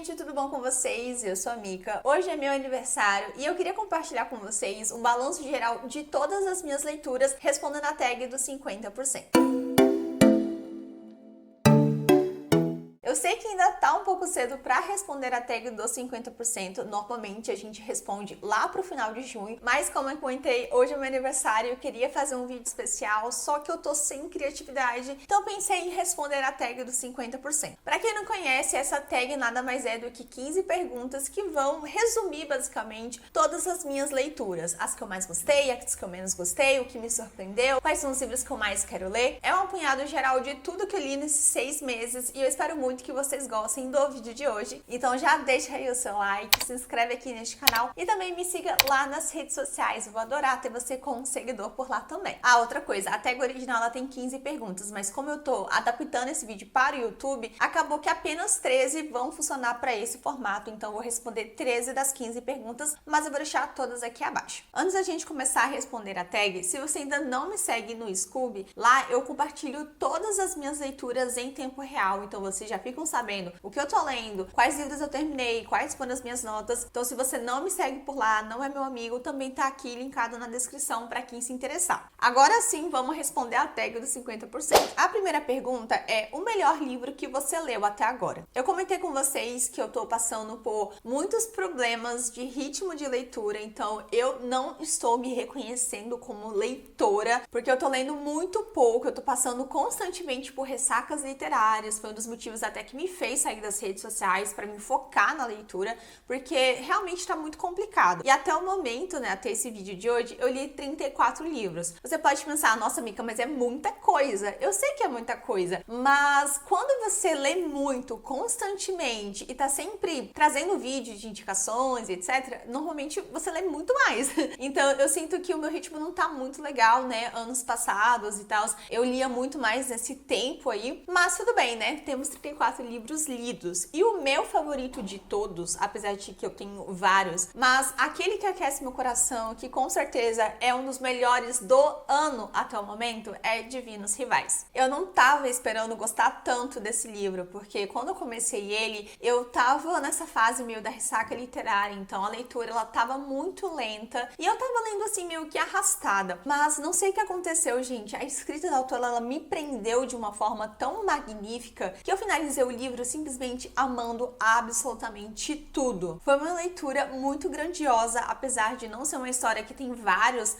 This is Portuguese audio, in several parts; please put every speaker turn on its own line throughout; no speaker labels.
gente, tudo bom com vocês? Eu sou a Mika. Hoje é meu aniversário e eu queria compartilhar com vocês um balanço geral de todas as minhas leituras respondendo a tag dos 50%. Eu sei que ainda tá um pouco cedo para responder a tag dos 50%, normalmente a gente responde lá pro final de junho, mas como eu comentei, hoje é meu aniversário, eu queria fazer um vídeo especial, só que eu tô sem criatividade, então pensei em responder a tag dos 50%. Para quem não conhece, essa tag nada mais é do que 15 perguntas que vão resumir basicamente todas as minhas leituras, as que eu mais gostei, as que eu menos gostei, o que me surpreendeu, quais são os livros que eu mais quero ler. É um apanhado geral de tudo que eu li nesses 6 meses e eu espero muito que vocês gostem do vídeo de hoje. Então já deixa aí o seu like, se inscreve aqui neste canal e também me siga lá nas redes sociais. Eu vou adorar ter você como seguidor por lá também. Ah, outra coisa, a tag original ela tem 15 perguntas, mas como eu tô adaptando esse vídeo para o YouTube, acabou que apenas 13 vão funcionar para esse formato, então eu vou responder 13 das 15 perguntas, mas eu vou deixar todas aqui abaixo. Antes da gente começar a responder a tag, se você ainda não me segue no Scoob, lá eu compartilho todas as minhas leituras em tempo real, então vocês já ficam sabendo o que eu tô lendo, quais livros eu terminei, quais foram as minhas notas. Então se você não me segue por lá, não é meu amigo, também tá aqui linkado na descrição para quem se interessar. Agora sim, vamos responder a tag dos 50%. A primeira pergunta é o melhor livro que você leu até agora. Eu comentei com vocês que eu tô passando por muitos problemas de ritmo de leitura, então eu não estou me reconhecendo como leitora, porque eu tô lendo muito pouco, eu tô passando constantemente por ressacas literárias, foi um dos motivos até que me fez sair das redes sociais para me focar na leitura, porque realmente tá muito complicado. E até o momento, né, até esse vídeo de hoje, eu li 34 livros. Você pode pensar, nossa, Mika, mas é muita coisa. Eu sei que é muita coisa, mas quando você lê muito, constantemente, e tá sempre trazendo vídeo de indicações, etc., normalmente você lê muito mais. Então, eu sinto que o meu ritmo não tá muito legal, né? Anos passados e tal, eu lia muito mais nesse tempo aí, mas tudo bem, né? Temos 34 livros lidos. E o meu favorito de todos, apesar de que eu tenho vários, mas aquele que aquece meu coração, que com certeza é um dos melhores do ano até o momento, é Divinos Rivais. Eu não tava esperando gostar tanto desse livro, porque quando eu comecei ele, eu tava nessa fase meio da ressaca literária, então a leitura ela tava muito lenta e eu tava lendo assim meio que arrastada. Mas não sei o que aconteceu, gente. A escrita da autora ela me prendeu de uma forma tão magnífica que eu finalizei o livro simplesmente amando absolutamente tudo. Foi uma leitura muito grandiosa, apesar de não ser uma história que tem vários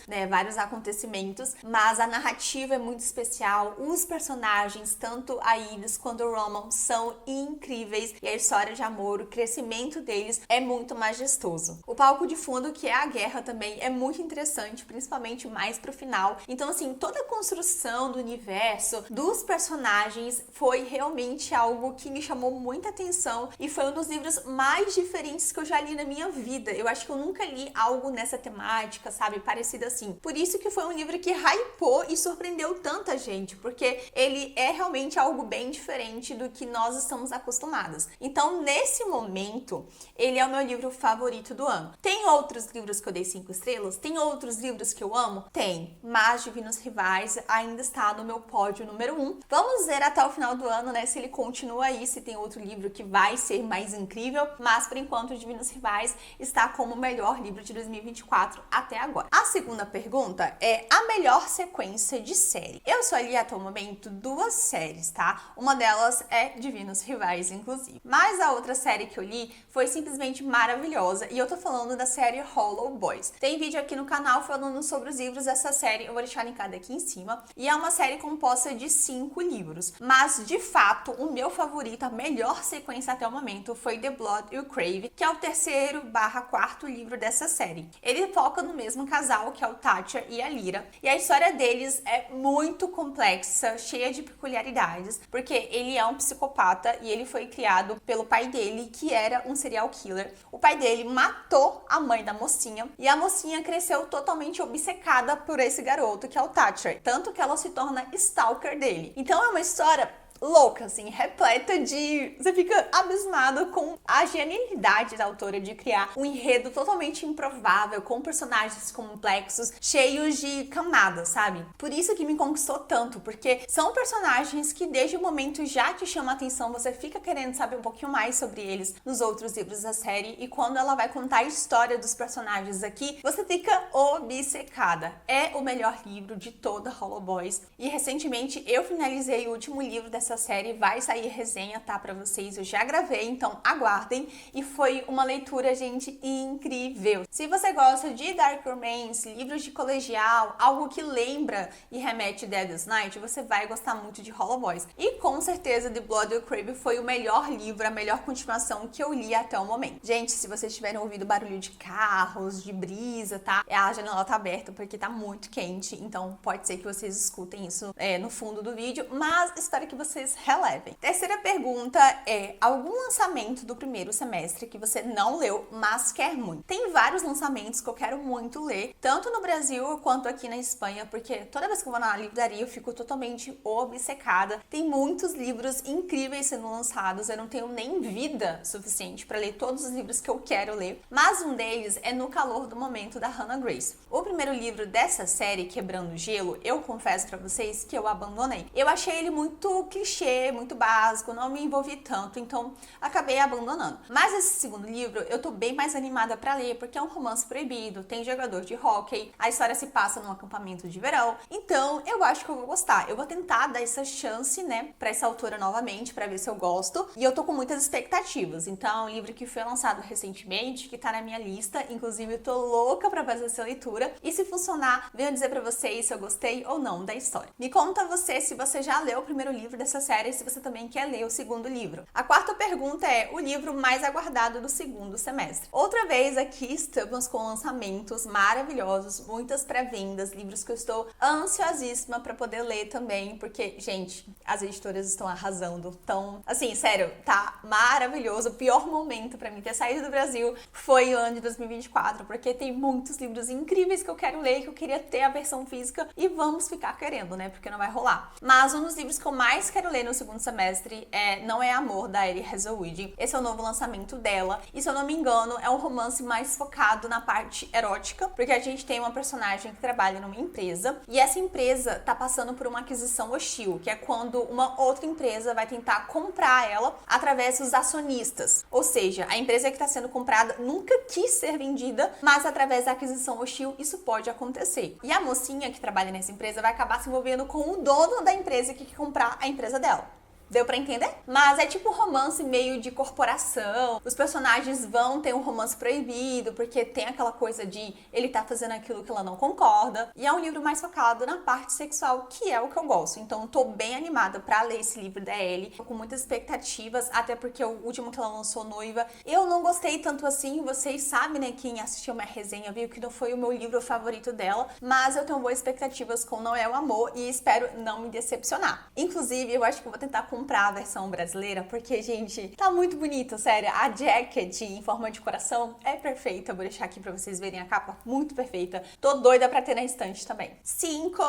acontecimentos, mas a narrativa é muito especial, os personagens, tanto a Iris quanto o Roman, são incríveis e a história de amor, o crescimento deles é muito majestoso. O palco de fundo, que é a guerra, também é muito interessante, principalmente mais pro final. Então, assim, toda a construção do universo, dos personagens, foi realmente algo que me chamou muita atenção e foi um dos livros mais diferentes que eu já li na minha vida. Eu acho que eu nunca li algo nessa temática, sabe, parecido assim. Por isso que foi um livro que hypou e surpreendeu tanta gente, porque ele é realmente algo bem diferente do que nós estamos acostumados. Então, nesse momento, ele é o meu livro favorito do ano. Tem outros livros que eu dei 5 estrelas? Tem outros livros que eu amo? Tem, mas Divinos Rivais ainda está no meu pódio número 1. Vamos ver até o final do ano, né, se ele continua aí, se tem outro livro que vai ser mais incrível, mas por enquanto Divinos Rivais está como o melhor livro de 2024 até agora. A segunda pergunta é a melhor sequência de série. Eu só li até o momento 2 séries, tá? Uma delas é Divinos Rivais, inclusive. Mas a outra série que eu li foi simplesmente maravilhosa e eu tô falando da série Hollow Boys. Tem vídeo aqui no canal falando sobre os livros dessa série, eu vou deixar linkado aqui em cima. E é uma série composta de 5 livros, mas de fato o meu favorito, a melhor sequência até o momento, foi The Blood You Crave, que é o 3º/4º livro dessa série. Ele foca no mesmo casal, que é o Tatcha e a Lyra, e a história deles é muito complexa, cheia de peculiaridades, porque ele é um psicopata e ele foi criado pelo pai dele, que era um serial killer. O pai dele matou a mãe da mocinha e a mocinha cresceu totalmente obcecada por esse garoto, que é o Thatcher, tanto que ela se torna stalker dele. Então é uma história louca, assim, repleta de... Você fica abismado com a genialidade da autora de criar um enredo totalmente improvável, com personagens complexos, cheios de camadas, sabe? Por isso que me conquistou tanto, porque são personagens que desde o momento já te chamam a atenção, você fica querendo saber um pouquinho mais sobre eles nos outros livros da série, e quando ela vai contar a história dos personagens aqui, você fica obcecada. É o melhor livro de toda Hollow Boys, e recentemente eu finalizei o último livro dessa série, vai sair resenha, tá, pra vocês, eu já gravei, então aguardem, e foi uma leitura, gente, incrível. Se você gosta de Dark Romance, livros de colegial, algo que lembra e remete Deadest Night, você vai gostar muito de Hollow Boys. E com certeza The Blood Will Crave foi o melhor livro, a melhor continuação que eu li até o momento. Gente, se vocês tiverem ouvido barulho de carros, de brisa, tá? A janela tá aberta porque tá muito quente, então pode ser que vocês escutem isso no fundo do vídeo, mas espero que vocês relevem. Terceira pergunta é: algum lançamento do primeiro semestre que você não leu, mas quer muito? Tem vários lançamentos que eu quero muito ler, tanto no Brasil quanto aqui na Espanha, porque toda vez que eu vou na livraria eu fico totalmente obcecada. Tem muitos livros incríveis sendo lançados, eu não tenho nem vida suficiente para ler todos os livros que eu quero ler, mas um deles é No Calor do Momento, da Hannah Grace. O primeiro livro dessa série, Quebrando o Gelo, eu confesso pra vocês que eu abandonei. Eu achei ele muito clichê, muito básico, não me envolvi tanto, então acabei abandonando. Mas esse segundo livro eu tô bem mais animada pra ler, porque é um romance proibido, tem jogador de hóquei, a história se passa num acampamento de verão, então eu acho que eu vou gostar. Eu vou tentar dar essa chance, né, pra essa autora novamente, pra ver se eu gosto, e eu tô com muitas expectativas. Então é um livro que foi lançado recentemente, que tá na minha lista, inclusive eu tô louca pra fazer essa leitura, e se funcionar, venho dizer pra vocês se eu gostei ou não da história. Me conta você se você já leu o primeiro livro dessa série e se você também quer ler o segundo livro. A quarta pergunta é: o livro mais aguardado do segundo semestre. Outra vez aqui estamos com lançamentos maravilhosos, muitas pré-vendas, livros que eu estou ansiosíssima pra poder ler também, porque, gente, as editoras estão arrasando. Então, assim, sério, tá maravilhoso. O pior momento pra mim ter saído do Brasil foi o ano de 2024, porque tem muitos livros incríveis que eu quero ler, que eu queria ter a versão física, e vamos ficar querendo, né, porque não vai rolar. Mas um dos livros que eu mais quero ler no segundo semestre é Não É Amor, da Elie Hazelwood. Esse é o novo lançamento dela, e se eu não me engano, é um romance mais focado na parte erótica, porque a gente tem uma personagem que trabalha numa empresa, e essa empresa tá passando por uma aquisição hostil, que é quando uma outra empresa vai tentar comprar ela através dos acionistas. Ou seja, a empresa que está sendo comprada nunca quis ser vendida, mas através da aquisição hostil isso pode acontecer. E a mocinha que trabalha nessa empresa vai acabar se envolvendo com o dono da empresa que quer comprar a empresa dela. Deu pra entender? Mas é tipo um romance meio de corporação. Os personagens vão ter um romance proibido, porque tem aquela coisa de ele tá fazendo aquilo que ela não concorda. E é um livro mais focado na parte sexual, que é o que eu gosto. Então tô bem animada pra ler esse livro da Ellie. Tô com muitas expectativas, até porque o último que ela lançou, Noiva, eu não gostei tanto assim. Vocês sabem, né, quem assistiu minha resenha viu que não foi o meu livro favorito dela. Mas eu tenho boas expectativas com Não É o Amor e espero não me decepcionar. Inclusive, eu acho que eu vou tentar comprar a versão brasileira, porque, gente, tá muito bonito, sério. A jacket em forma de coração é perfeita. Eu vou deixar aqui pra vocês verem a capa, muito perfeita. Tô doida pra ter na estante também. 5.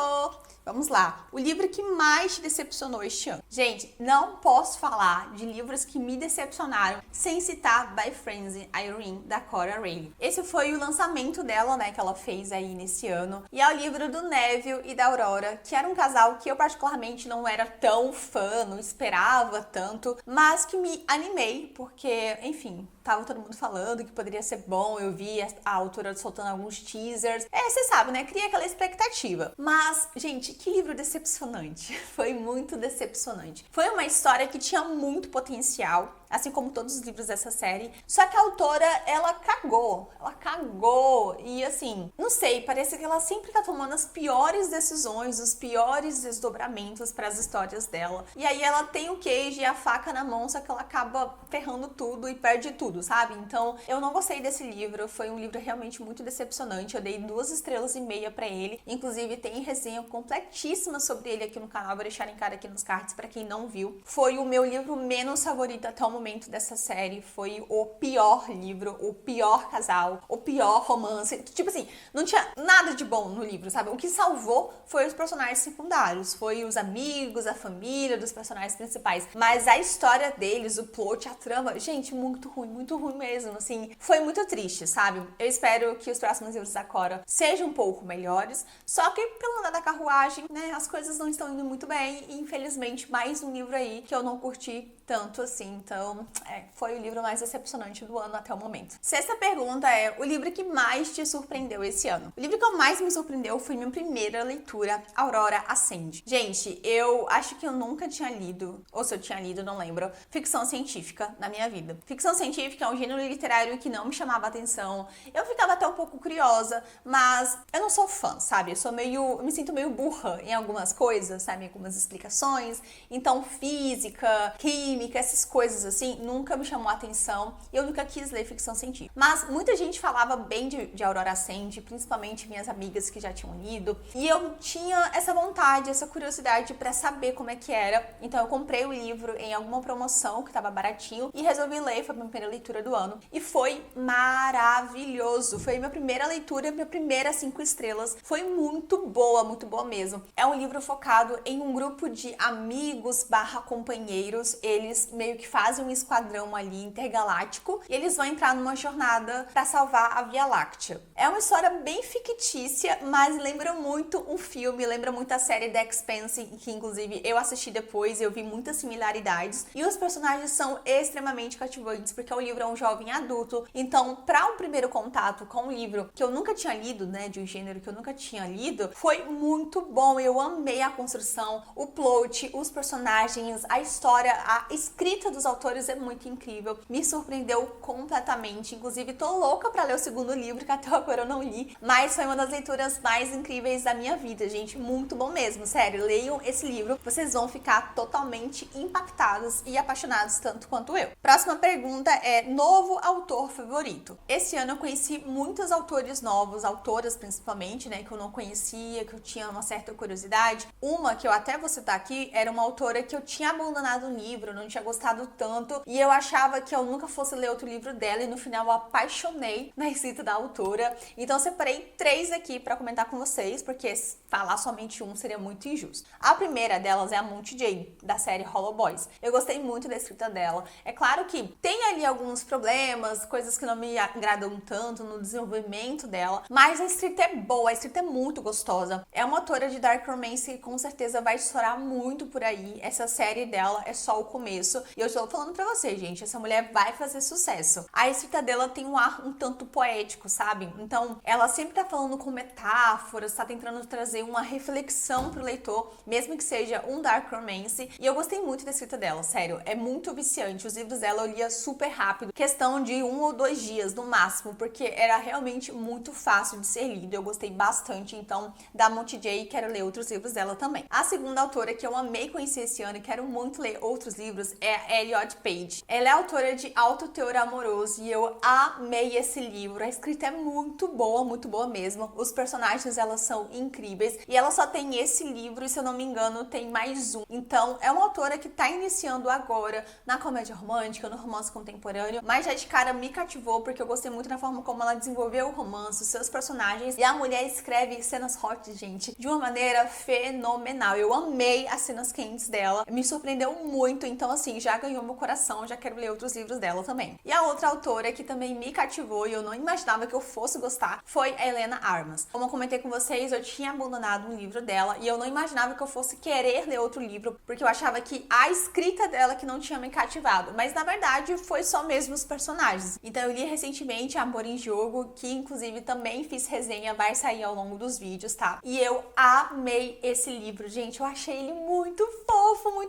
Vamos lá. O livro que mais te decepcionou este ano. Gente, não posso falar de livros que me decepcionaram sem citar By Frenzy, Irene, da Cora Rae. Esse foi o lançamento dela, né, que ela fez aí nesse ano. E é o livro do Neville e da Aurora, que era um casal que eu particularmente não era tão fã, não esperava tanto, mas que me animei, porque, enfim, tava todo mundo falando que poderia ser bom, eu vi a autora soltando alguns teasers. Você sabe, né? Cria aquela expectativa. Mas, gente, que livro decepcionante. Foi muito decepcionante. Foi uma história que tinha muito potencial, assim como todos os livros dessa série. Só que a autora, ela cagou. Ela cagou. E assim, não sei, parece que ela sempre tá tomando as piores decisões, os piores desdobramentos para as histórias dela. E aí ela tem o queijo e a faca na mão, só que ela acaba ferrando tudo e perde tudo, sabe? Então, eu não gostei desse livro. Foi um livro realmente muito decepcionante. Eu dei 2,5 estrelas pra ele. Inclusive, tem resenha completíssima sobre ele aqui no canal. Vou deixar linkado aqui nos cards pra quem não viu. Foi o meu livro menos favorito até o momento momento dessa série foi o pior livro, o pior casal, o pior romance. Tipo assim, não tinha nada de bom no livro, sabe? O que salvou foi os personagens secundários, foi os amigos, a família dos personagens principais. Mas a história deles, o plot, a trama, gente, muito ruim mesmo, assim. Foi muito triste, sabe? Eu espero que os próximos livros da Cora sejam um pouco melhores, só que pelo andar da carruagem, né, as coisas não estão indo muito bem e infelizmente mais um livro aí que eu não curti tanto assim, então foi o livro mais decepcionante do ano até o momento. Sexta pergunta é o livro que mais te surpreendeu esse ano? O livro que mais me surpreendeu foi minha primeira leitura, Aurora Ascende. Gente, eu acho que eu nunca tinha lido, ou se eu tinha lido, não lembro, ficção científica na minha vida. Ficção científica é um gênero literário que não me chamava atenção, eu ficava até um pouco curiosa, mas eu não sou fã, sabe? Eu me sinto meio burra em algumas coisas, sabe? Algumas explicações, então física, química, essas coisas assim, nunca me chamou a atenção e eu nunca quis ler ficção científica. Mas muita gente falava bem de Aurora Ascende, principalmente minhas amigas que já tinham lido, e eu tinha essa vontade, essa curiosidade pra saber como é que era, então eu comprei o livro em alguma promoção que tava baratinho e resolvi ler, foi a minha primeira leitura do ano e foi maravilhoso, foi minha primeira leitura, minha primeira 5 estrelas, foi muito boa mesmo. É um livro focado em um grupo de amigos / companheiros, eles meio que fazem um esquadrão ali intergaláctico e eles vão entrar numa jornada para salvar a Via Láctea. É uma história bem fictícia, mas lembra muito um filme, lembra muito a série The Expanse, que inclusive eu assisti depois e eu vi muitas similaridades. E os personagens são extremamente cativantes, porque o livro é um jovem adulto. Então, para um primeiro contato com um livro que eu nunca tinha lido, né, de um gênero que eu nunca tinha lido, foi muito bom. Eu amei a construção, o plot, os personagens, a história, a escrita dos autores é muito incrível. Me surpreendeu completamente. Inclusive, tô louca pra ler o segundo livro, que até agora eu não li, mas foi uma das leituras mais incríveis da minha vida, gente. Muito bom mesmo, sério. Leiam esse livro, vocês vão ficar totalmente impactados e apaixonados tanto quanto eu. Próxima pergunta é novo autor favorito. Esse ano eu conheci muitos autores novos, autoras principalmente, né, que eu não conhecia, que eu tinha uma certa curiosidade. Uma que eu até vou citar aqui era uma autora que eu tinha abandonado o livro, não tinha gostado tanto e eu achava que eu nunca fosse ler outro livro dela e no final eu apaixonei na escrita da autora. Então eu separei 3 aqui para comentar com vocês, porque falar somente um seria muito injusto. A primeira delas é a Monty Jane, da série Hollow Boys. Eu gostei muito da escrita dela. É claro que tem ali alguns problemas, coisas que não me agradam tanto no desenvolvimento dela, mas a escrita é boa, a escrita é muito gostosa. É uma autora de Dark Romance que com certeza vai estourar muito por aí. Essa série dela é só o começo e eu estou falando pra vocês, gente, essa mulher vai fazer sucesso. A escrita dela tem um ar um tanto poético, sabe? Então, ela sempre tá falando com metáforas, tá tentando trazer uma reflexão pro leitor, mesmo que seja um Dark Romance. E eu gostei muito da escrita dela, sério, é muito viciante. Os livros dela eu lia super rápido, questão de 1 ou 2 dias no máximo, porque era realmente muito fácil de ser lido. Eu gostei bastante, então, da Monty J, quero ler outros livros dela também. A segunda autora que eu amei conhecer esse ano e quero muito ler outros livros é a Elliot Page. Ela é autora de Alto Teor Amoroso e eu amei esse livro. A escrita é muito boa mesmo. Os personagens, elas são incríveis e ela só tem esse livro e, se eu não me engano, tem mais um. Então, é uma autora que tá iniciando agora na comédia romântica, no romance contemporâneo, mas já de cara me cativou porque eu gostei muito da forma como ela desenvolveu o romance, os seus personagens, e a mulher escreve cenas hot, gente, de uma maneira fenomenal. Eu amei as cenas quentes dela, me surpreendeu muito, então assim, já ganhou meu coração, já quero ler outros livros dela também. E a outra autora que também me cativou e eu não imaginava que eu fosse gostar foi a Helena Armas. Como eu comentei com vocês, eu tinha abandonado um livro dela e eu não imaginava que eu fosse querer ler outro livro, porque eu achava que a escrita dela que não tinha me cativado, mas na verdade foi só mesmo os personagens. Então eu li recentemente Amor em Jogo, que inclusive também fiz resenha, vai sair ao longo dos vídeos, tá? E eu amei esse livro, gente, eu achei ele muito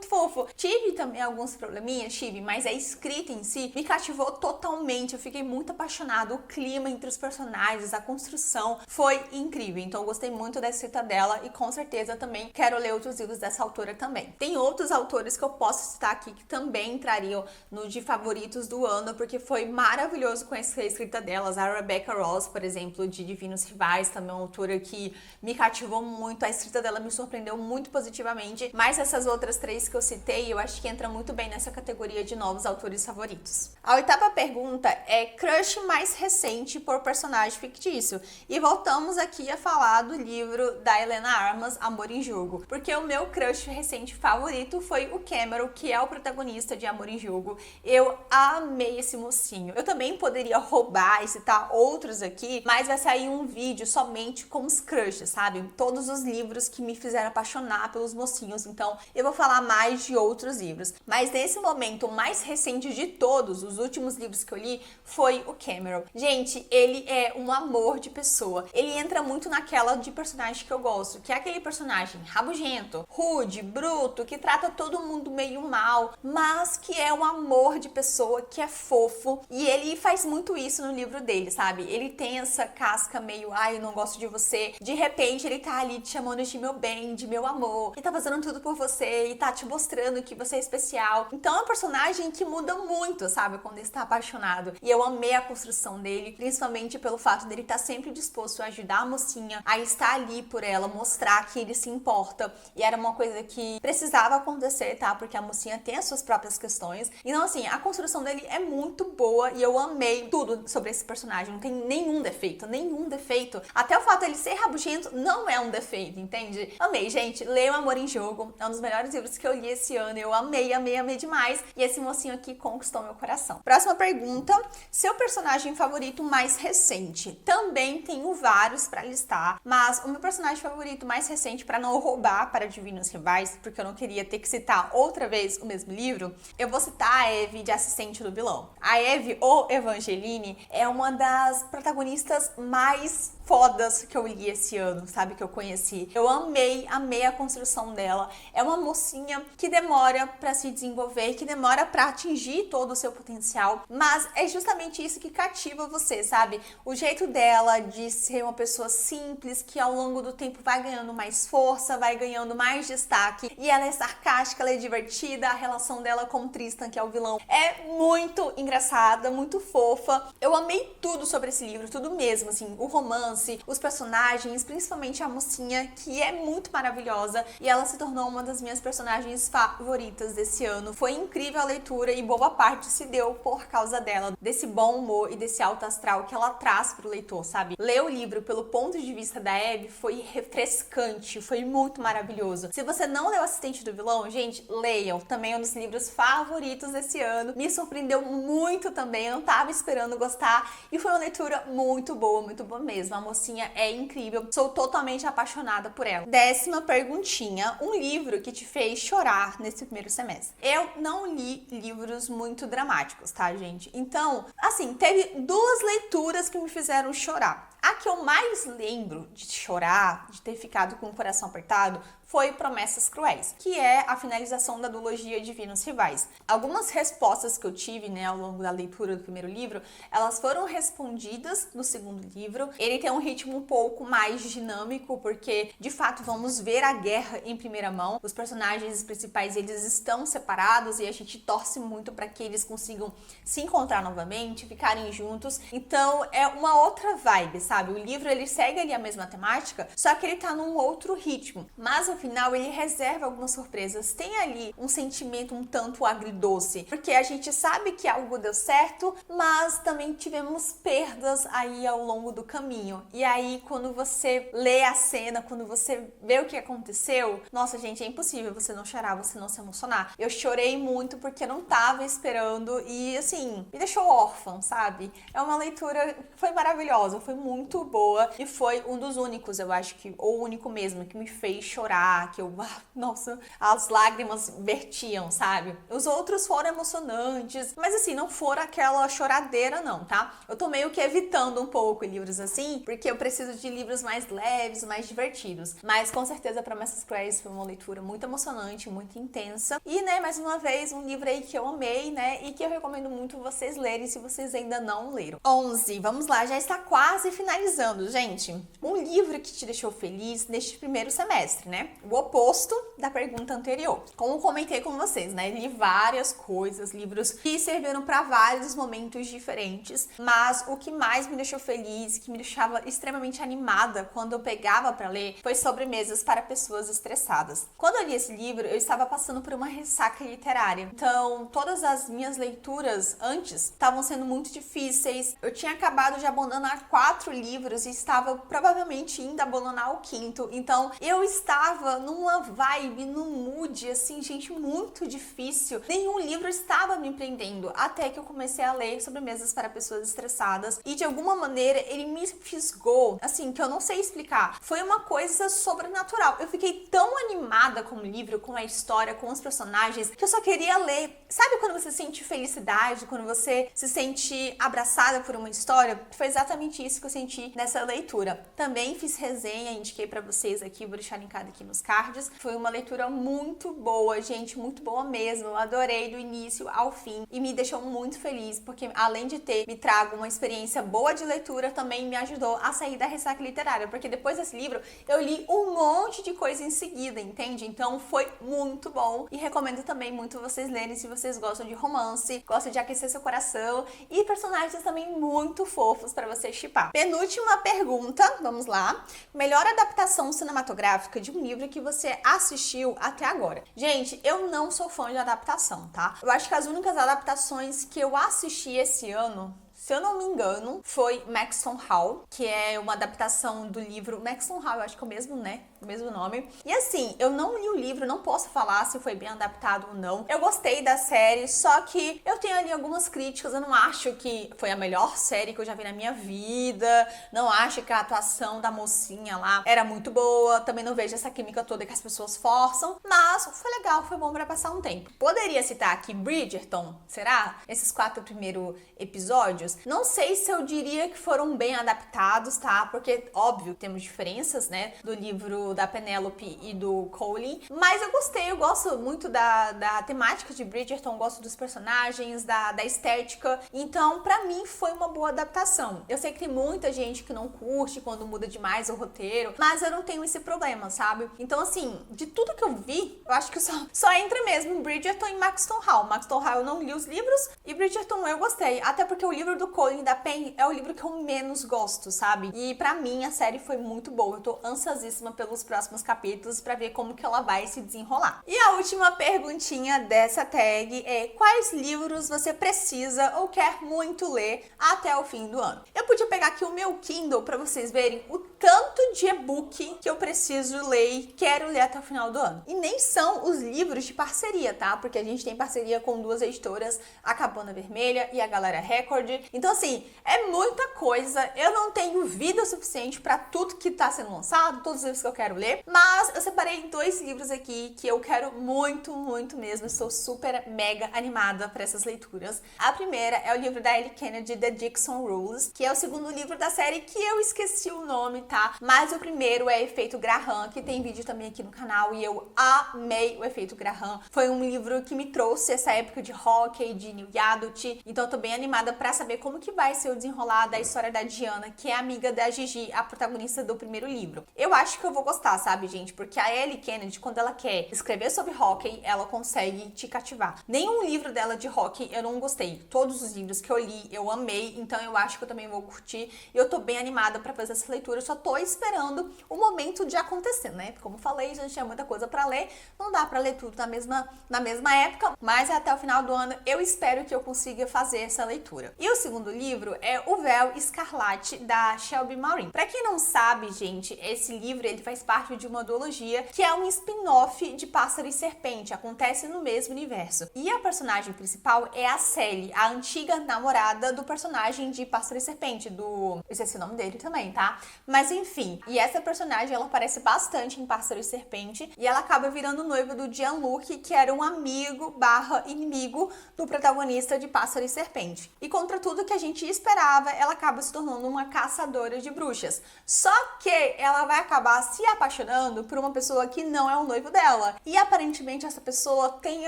fofo. Tive também alguns probleminhas, mas a escrita em si me cativou totalmente, eu fiquei muito apaixonada, o clima entre os personagens, a construção foi incrível, então eu gostei muito da escrita dela e com certeza também quero ler outros livros dessa autora também. Tem outros autores que eu posso citar aqui que também entrariam no de favoritos do ano, porque foi maravilhoso conhecer a escrita delas. A Rebecca Ross, por exemplo, de Divinos Rivais, também é uma autora que me cativou muito, a escrita dela me surpreendeu muito positivamente, mas essas outras 3 que eu citei, eu acho que entra muito bem nessa categoria procura de novos autores favoritos. A oitava pergunta é crush mais recente por personagem fictício. E voltamos aqui a falar do livro da Helena Armas, Amor em Jogo. Porque o meu crush recente favorito foi o Cameron, que é o protagonista de Amor em Jogo. Eu amei esse mocinho. Eu também poderia roubar e citar outros aqui, mas vai sair um vídeo somente com os crushes, sabe? Todos os livros que me fizeram apaixonar pelos mocinhos. Então eu vou falar mais de outros livros. Mas nesse momento, o mais recente de todos, os últimos livros que eu li, foi o Cameron. Gente, ele é um amor de pessoa. Ele entra muito naquela de personagem que eu gosto, que é aquele personagem rabugento, rude, bruto, que trata todo mundo meio mal, mas que é um amor de pessoa, que é fofo. E ele faz muito isso no livro dele, sabe? Ele tem essa casca meio, ai, eu não gosto de você. De repente, ele tá ali te chamando de meu bem, de meu amor, e tá fazendo tudo por você, e tá te mostrando que você é especial. Então é um personagem que muda muito, sabe? Quando ele está apaixonado. E eu amei a construção dele, principalmente pelo fato dele estar sempre disposto a ajudar a mocinha, a estar ali por ela, mostrar que ele se importa. E era uma coisa que precisava acontecer, tá? Porque a mocinha tem as suas próprias questões. Então, assim, a construção dele é muito boa e eu amei tudo sobre esse personagem. Não tem nenhum defeito, nenhum defeito. Até o fato dele ser rabugento não é um defeito, entende? Amei, gente. Leiam Amor em Jogo. É um dos melhores livros que eu li esse ano. Eu amei, amei, amei demais. E esse mocinho aqui conquistou meu coração. Próxima pergunta, seu personagem favorito mais recente? Também tenho vários pra listar, mas o meu personagem favorito mais recente, pra não roubar para Divinos Rivais, porque eu não queria ter que citar outra vez o mesmo livro, eu vou citar a Eve de Assistente do Vilão. A Eve, ou Evangeline, é uma das protagonistas mais fodas que eu li esse ano, sabe, que eu conheci. Eu amei, amei a construção dela. É uma mocinha que demora pra se desenvolver, que demora pra atingir todo o seu potencial, mas é justamente isso que cativa você, sabe? O jeito dela de ser uma pessoa simples, que ao longo do tempo vai ganhando mais força, vai ganhando mais destaque, e ela é sarcástica, ela é divertida, a relação dela com o Tristan, que é o vilão, é muito engraçada, muito fofa. Eu amei tudo sobre esse livro, tudo mesmo, assim, o romance, os personagens, principalmente a mocinha, que é muito maravilhosa, e ela se tornou uma das minhas personagens favoritas desse ano. Foi incrível a leitura e boa parte se deu por causa dela, desse bom humor e desse alto astral que ela traz pro leitor, sabe? Ler o livro pelo ponto de vista da Eve foi refrescante, foi muito maravilhoso. Se você não leu Assistente do Vilão, gente, leiam. Também é um dos livros favoritos desse ano. Me surpreendeu muito também, eu não tava esperando gostar, e foi uma leitura muito boa mesmo. A mocinha é incrível, sou totalmente apaixonada por ela. 10ª perguntinha, um livro que te fez chorar nesse primeiro semestre. Eu não li livros muito dramáticos, tá, gente? Então, assim, teve 2 leituras que me fizeram chorar. A que eu mais lembro de chorar, de ter ficado com o coração apertado, foi Promessas Cruéis, que é a finalização da duologia Divinos Rivais. Algumas respostas que eu tive, né, ao longo da leitura do primeiro livro, elas foram respondidas no segundo livro. Ele tem um ritmo um pouco mais dinâmico, porque, de fato, vamos ver a guerra em primeira mão. Os personagens principais, eles estão separados e a gente torce muito para que eles consigam se encontrar novamente, ficarem juntos. Então, é uma outra vibe, sabe? O livro, ele segue ali a mesma temática, só que ele tá num outro ritmo. Mas, no final, ele reserva algumas surpresas. Tem ali um sentimento um tanto agridoce, porque a gente sabe que algo deu certo, mas também tivemos perdas aí ao longo do caminho. E aí, quando você lê a cena, quando você vê o que aconteceu, nossa, gente, é impossível você não chorar, você não se emocionar. Eu chorei muito porque eu não tava esperando e, assim, me deixou órfã, sabe? É uma leitura que foi maravilhosa, foi muito boa e foi um dos únicos, eu acho que, ou o único mesmo, que me fez chorar, que eu, nossa, as lágrimas vertiam, sabe? Os outros foram emocionantes, mas assim, não foram aquela choradeira não, tá? Eu tô meio que evitando um pouco livros assim, porque eu preciso de livros mais leves, mais divertidos. Mas com certeza Promessas Cruéis foi uma leitura muito emocionante, muito intensa. E, né, mais uma vez, um livro aí que eu amei, né, e que eu recomendo muito vocês lerem se vocês ainda não leram. 11, vamos lá, já está quase finalizando finalizando, gente, um livro que te deixou feliz neste primeiro semestre, né? O oposto da pergunta anterior. Como comentei com vocês, né? Li várias coisas, livros que serviram para vários momentos diferentes, mas o que mais me deixou feliz, que me deixava extremamente animada quando eu pegava para ler, foi Sobremesas para Pessoas Estressadas. Quando eu li esse livro, eu estava passando por uma ressaca literária. Então, todas as minhas leituras antes estavam sendo muito difíceis. Eu tinha acabado de abandonar 4 livros e estava provavelmente indo abandonar o 5º. Então, eu estava numa vibe, num mood, assim, gente, muito difícil. Nenhum livro estava me prendendo, até que eu comecei a ler Sobremesas para Pessoas Estressadas. E, de alguma maneira, ele me fisgou, assim, que eu não sei explicar. Foi uma coisa sobrenatural. Eu fiquei tão animada com o livro, com a história, com os personagens, que eu só queria ler. Sabe quando você sente felicidade, quando você se sente abraçada por uma história? Foi exatamente isso que eu senti nessa leitura. Também fiz resenha, indiquei pra vocês aqui, vou deixar linkado aqui nos cards. Foi uma leitura muito boa, gente, muito boa mesmo. Eu adorei do início ao fim e me deixou muito feliz, porque além de ter me trago uma experiência boa de leitura, também me ajudou a sair da ressaca literária, porque depois desse livro eu li um monte de coisa em seguida, entende? Então foi muito bom e recomendo também muito vocês lerem se vocês gostam de romance, gostam de aquecer seu coração e personagens também muito fofos para você shippar. Penúltima pergunta, vamos lá. Melhor adaptação cinematográfica de um livro que você assistiu até agora. Gente, eu não sou fã de adaptação, tá? Eu acho que as únicas adaptações que eu assisti esse ano, se eu não me engano, foi Maxton Hall, que é uma adaptação do livro Maxton Hall, eu acho que é o mesmo, né? O mesmo nome. E assim, eu não li o livro, não posso falar se foi bem adaptado ou não. Eu gostei da série, só que eu tenho ali algumas críticas. Eu não acho que foi a melhor série que eu já vi na minha vida. Não acho que a atuação da mocinha lá era muito boa. Também não vejo essa química toda que as pessoas forçam. Mas foi legal, foi bom pra passar um tempo. Poderia citar aqui Bridgerton, será? Esses 4 primeiros episódios. Não sei se eu diria que foram bem adaptados, tá? Porque, óbvio, temos diferenças, né? Do livro da Penélope e do Colin. Mas eu gostei, eu gosto muito da temática de Bridgerton, gosto dos personagens, da estética. Então, pra mim, foi uma boa adaptação. Eu sei que tem muita gente que não curte quando muda demais o roteiro, mas eu não tenho esse problema, sabe? Então, assim, de tudo que eu vi, eu acho que só entra mesmo Bridgerton e Maxton Hall. Maxton Hall eu não li os livros e Bridgerton eu gostei. Até porque o livro do Colin da Pen é o livro que eu menos gosto, sabe? E pra mim, a série foi muito boa. Eu tô ansiosíssima pelos próximos capítulos pra ver como que ela vai se desenrolar. E a última perguntinha dessa tag é: quais livros você precisa ou quer muito ler até o fim do ano? Eu podia pegar aqui o meu Kindle pra vocês verem o tanto de e-book que eu preciso ler e quero ler até o final do ano. E nem são os livros de parceria, tá? Porque a gente tem parceria com 2 editoras, a Cabana Vermelha e a Galera Record. Então, assim, é muita coisa. Eu não tenho vida suficiente pra tudo que tá sendo lançado, todos os livros que eu quero ler, mas eu separei 2 livros aqui que eu quero muito, muito mesmo. Estou super mega animada pra essas leituras. A primeira é o livro da Ellie Kennedy, The Dixon Rules, que é o segundo livro da série que eu esqueci o nome, tá? Mas o primeiro é Efeito Graham, que tem vídeo também aqui no canal e eu amei o Efeito Graham. Foi um livro que me trouxe essa época de hockey, de New Adult, então eu tô bem animada pra saber como que vai ser o desenrolar da história da Diana, que é amiga da Gigi, a protagonista do primeiro livro. Eu acho que eu vou gostar, sabe, gente? Porque a Ellie Kennedy, quando ela quer escrever sobre hockey, ela consegue te cativar. Nenhum livro dela de hockey eu não gostei. Todos os livros que eu li, eu amei, então eu acho que eu também vou curtir. E eu tô bem animada pra fazer essa leitura, eu só tô esperando o momento de acontecer, né? Como falei, a gente tinha muita coisa pra ler, não dá pra ler tudo na mesma época, mas até o final do ano eu espero que eu consiga fazer essa leitura. E o segundo livro é O Véu Escarlate, da Shelby Maureen. Pra quem não sabe, gente, esse livro ele faz parte de uma duologia que é um spin-off de Pássaro e Serpente, acontece no mesmo universo. E a personagem principal é a Sally, a antiga namorada do personagem de Pássaro e Serpente, do... eu esqueci o nome dele também, tá? Mas enfim, e essa personagem ela aparece bastante em Pássaro e Serpente e ela acaba virando noiva do Jean-Luc, que era um amigo / inimigo do protagonista de Pássaro e Serpente. E contra tudo do que a gente esperava, ela acaba se tornando uma caçadora de bruxas. Só que ela vai acabar se apaixonando por uma pessoa que não é o noivo dela. E aparentemente essa pessoa tem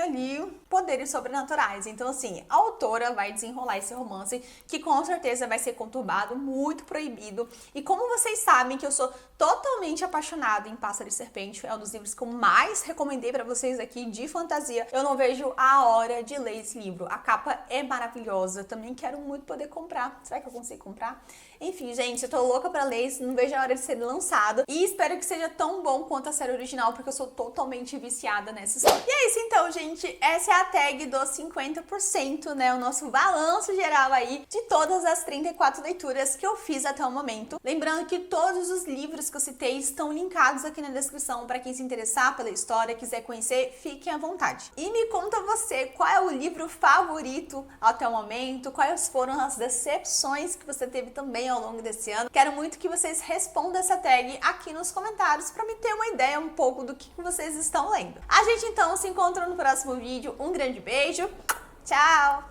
ali poderes sobrenaturais. Então assim, a autora vai desenrolar esse romance que com certeza vai ser conturbado, muito proibido. E como vocês sabem que eu sou totalmente apaixonada em Pássaro e Serpente, é um dos livros que eu mais recomendei pra vocês aqui de fantasia, eu não vejo a hora de ler esse livro. A capa é maravilhosa, eu também quero muito poder comprar. Será que eu consigo comprar? Enfim, gente, eu tô louca pra ler isso, não vejo a hora de ser lançado e espero que seja tão bom quanto a série original, porque eu sou totalmente viciada nessa história. E é isso então, gente, essa é a tag dos 50%, né, o nosso balanço geral aí de todas as 34 leituras que eu fiz até o momento. Lembrando que todos os livros que eu citei estão linkados aqui na descrição para quem se interessar pela história, quiser conhecer, fiquem à vontade. E me conta você, qual é o livro favorito até o momento, quais foram as decepções que você teve também ao longo desse ano. Quero muito que vocês respondam essa tag aqui nos comentários para me ter uma ideia um pouco do que vocês estão lendo. A gente então se encontra no próximo vídeo. Um grande beijo, tchau!